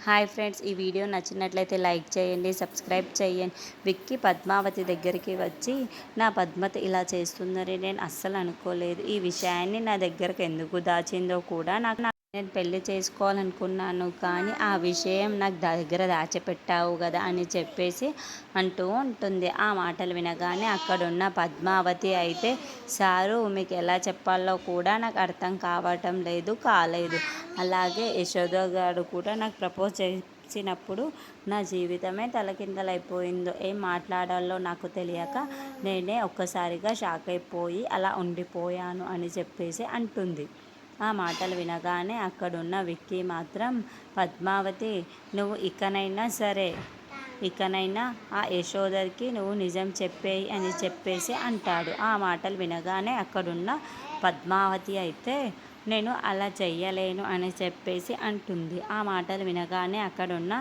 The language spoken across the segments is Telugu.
హాయ్ ఫ్రెండ్స్, ఈ వీడియో నచ్చినట్లయితే లైక్ చేయండి, సబ్స్క్రైబ్ చేయండి. విక్కీ పద్మావతి దగ్గరికి వచ్చి, నా పద్మతి ఇలా చేస్తుందని నేను అస్సలు అనుకోలేదు. ఈ విషయాన్ని నా దగ్గరకు ఎందుకు దాచిందో కూడా నేను పెళ్లి చేసుకోవాలనుకున్నాను, కానీ ఆ విషయం నాకు దగ్గర దాచిపెట్టావు కదా అని చెప్పేసి అంటూ ఉంటుంది. ఆ మాటలు వినగానే అక్కడున్న పద్మావతి అయితే, సారు మీకు ఎలా చెప్పాలో కూడా నాకు అర్థం కాలేదు. అలాగే యశోద గారు కూడా నాకు ప్రపోజ్ చేసినప్పుడు నా జీవితమే తలకిందలైపోయిందో, ఏం మాట్లాడాలో నాకు తెలియక నేనే ఒక్కసారిగా షాక్ అయిపోయి అలా ఉండిపోయాను అని చెప్పేసి అంటుంది. ఆ మాటలు వినగానే అక్కడున్న విక్కీ మాత్రం, పద్మావతి, నువ్వు ఇకనైనా ఆ యశోదకి నువ్వు నిజం చెప్పేయి అని చెప్పేసి అంటాడు. ఆ మాటలు వినగానే అక్కడున్న పద్మావతి అయితే, నేను అలా చెయ్యలేను అని చెప్పేసి అంటుంది. ఆ మాటలు వినగానే అక్కడున్న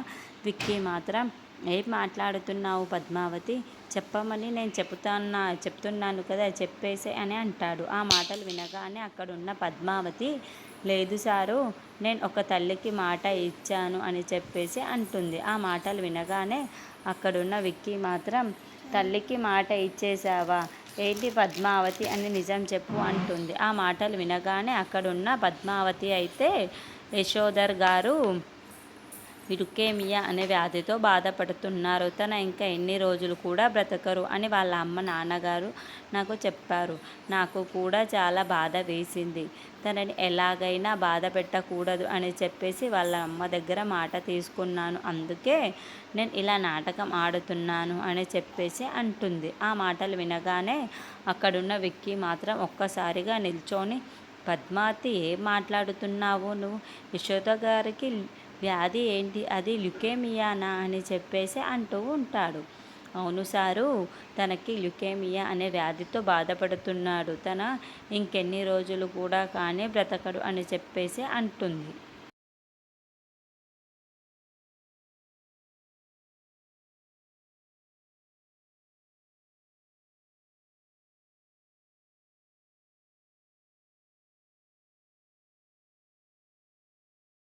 విక్కీ మాత్రం, ఏం మాట్లాడుతున్నావు పద్మావతి, చెప్పమని నేను చెప్తున్నాను కదా, చెప్పేసే అని అంటాడు. ఆ మాటలు వినగానే అక్కడున్న పద్మావతి, లేదు సారు, నేను ఒక తల్లికి మాట ఇచ్చాను అని చెప్పేసి అంటుంది. ఆ మాటలు వినగానే అక్కడున్న విక్కీ మాత్రం, తల్లికి మాట ఇచ్చేసావా ఏంటి పద్మావతి అని నిజం చెప్పు అంటుంది. ఆ మాటలు వినగానే అక్కడున్న పద్మావతి అయితే, యశోదర్ గారు లుకేమియా అనే వ్యాధితో బాధపడుతున్నారు, తన ఇంకా ఎన్ని రోజులు కూడా బ్రతకరు అని వాళ్ళ అమ్మ నాన్నగారు నాకు చెప్పారు. నాకు కూడా చాలా బాధ వేసింది. తనని ఎలాగైనా బాధ పెట్టకూడదు అని చెప్పేసి వాళ్ళ అమ్మ దగ్గర మాట తీసుకున్నాను. అందుకే నేను ఇలా నాటకం ఆడుతున్నాను అని చెప్పేసి అంటుంది. ఆ మాటలు వినగానే అక్కడున్న విక్కీ మాత్రం ఒక్కసారిగా నిల్చొని, పద్మావతి, ఏం మాట్లాడుతున్నావు నువ్వు? యశోద గారికి వ్యాధి ఏంటి, అది లుకేమియానా అని చెప్పేసి అంటూ ఉంటాడు. అవును సారు, తనకి లుకేమియా అనే వ్యాధితో బాధపడుతున్నాడు, తన ఇంకెన్ని రోజులు కూడా కానీ బ్రతకడు అని చెప్పేసి అంటుంది.